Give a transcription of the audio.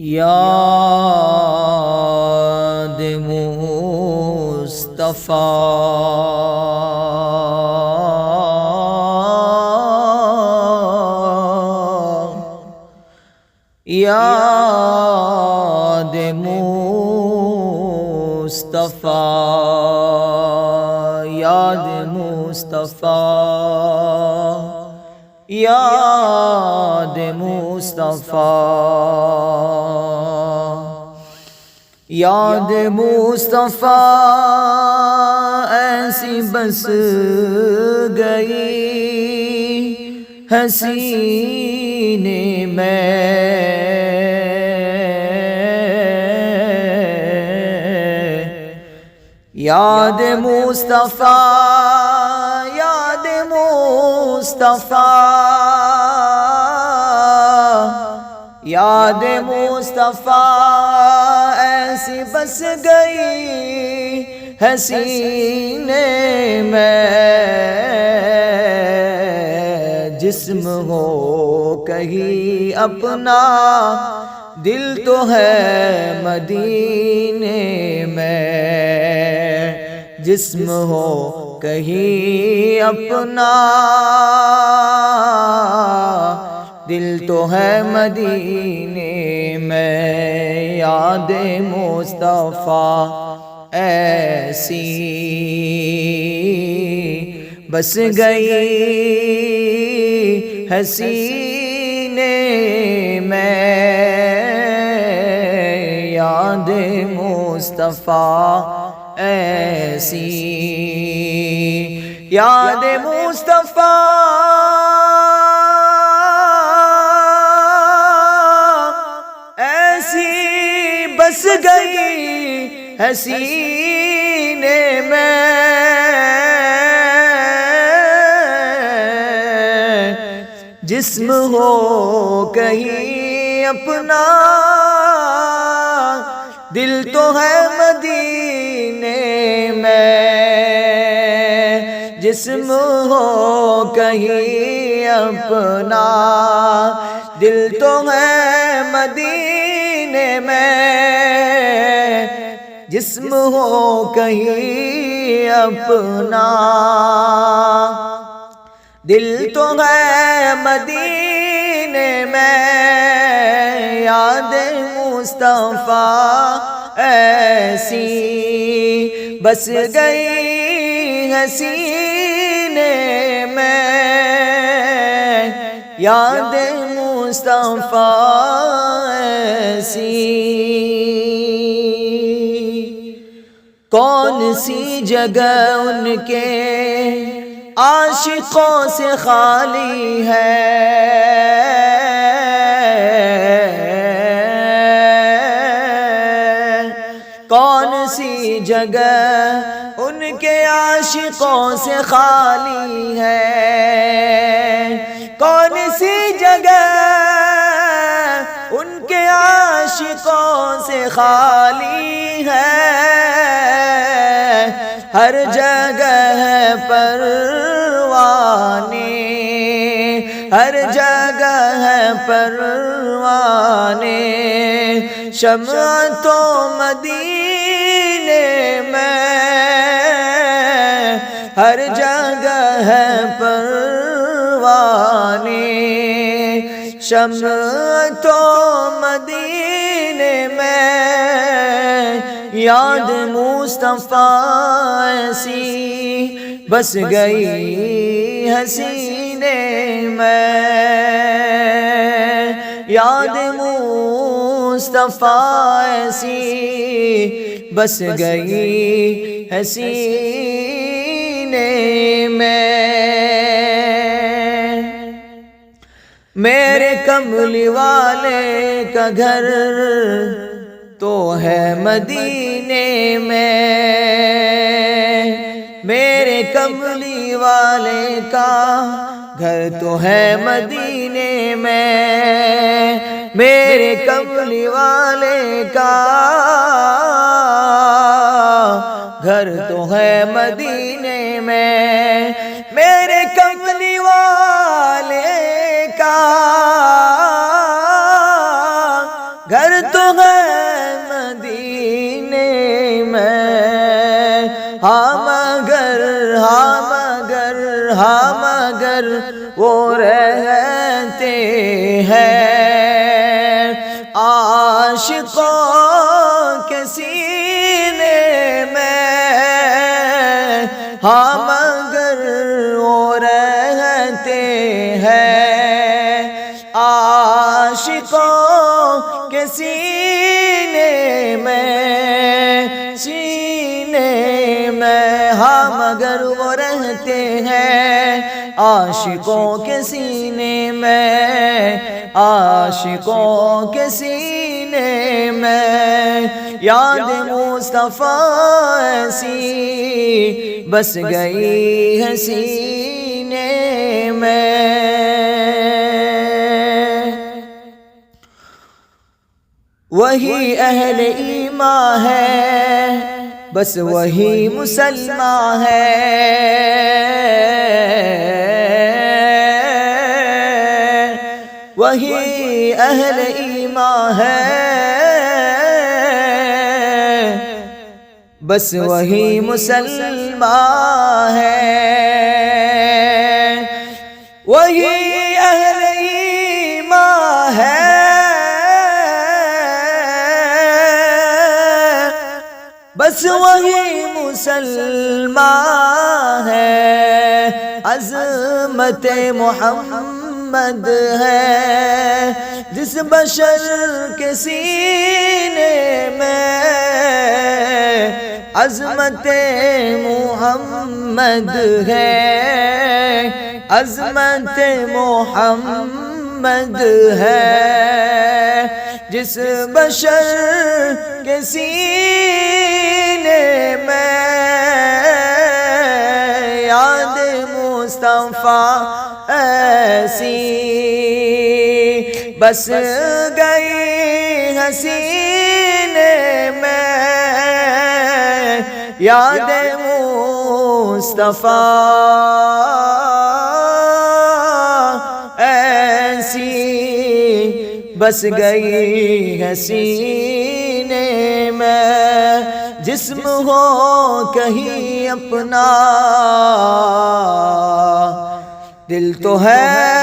یاد مصطفیٰ، یاد مصطفیٰ، یاد مصطفیٰ، یاد مصطفیٰ، یاد مصطفیٰ ایسی بس گئی ہے سینے میں، یاد مصطفیٰ، یاد مصطفیٰ، یاد مصطفیٰ ایسی بس گئی ہے سینے میں، جسم ہو کہیں اپنا دل تو ہے مدینے میں، جسم ہو کہیں اپنا دل تو ہے مدینے میں، یاد مصطفیٰ ایسی بس گئی ہے سینے میں، یاد مصطفیٰ ایسی، یاد مصطفیٰ ایسی بس گئی ہے سینے میں، جسم ہو کہیں اپنا دل تو ہے مدینے میں، جسم ہو کہیں اپنا دل تو ہے مدینے میں، جسم ہو کہیں اپنا دل تو ہے مدینے میں، یاد مصطفیٰ ایسی بس گئی ہے سینے میں، یاد مصطفیٰ ایسی، کون سی جگہ ان کے عاشقوں سے خالی ہے، کون سی جگہ ان کے عاشقوں سے خالی ہے، کون سی جگہ ان کے عاشقوں سے خالی ہے، ہر جگہ ہے پروانے، ہر جگہ ہے پروانے، شمع تو مدینے میں، ہر جگہ ہے پروانے، شمع تو مدینے میں، یاد مصطفیٰ ایسی بس گئی ہے سینے میں، یاد مصطفیٰ ایسی بس گئی ہے سینے میں، میرے کملی والے کا گھر تو ہے مدینے میں، میرے کملی والے کا گھر تو ہے مدینے میں، میرے کملی والے کا گھر تو ہے مدینے میں، میرے کملی والے کا گھر تو ہے مدینے میں، ہاں مگر وہ رہتے ہیں عاشقوں کے سینے میں، ہاں مگر وہ رہتے ہیں عاشقوں کے سینے میں، ہاں مگر وہ رہتے ہیں عاشقوں کے سینے میں، عاشقوں کے سینے میں، یاد مصطفیٰ ایسی بس گئی ہے سینے میں۔ وہی اہل ایمان ہے، بس وہی مسلمان ہے، وہی اہل ایمان ہے، بس وہی مسلمان ہے، وہی اہل ایمان ہے، بس وہی مسلمان ہے، عظمت محمد ہے جس بشر کے سینے میں، عظمت محمد ہے، عظمت محمد ہے جس بشر کے سینے میں، یاد مصطفیٰ ایسی بس گئی حسینے میں، یاد مصطفیٰ ایسی بس گئی ہے سینے میں، جسم ہو کہیں اپنا دل تو ہے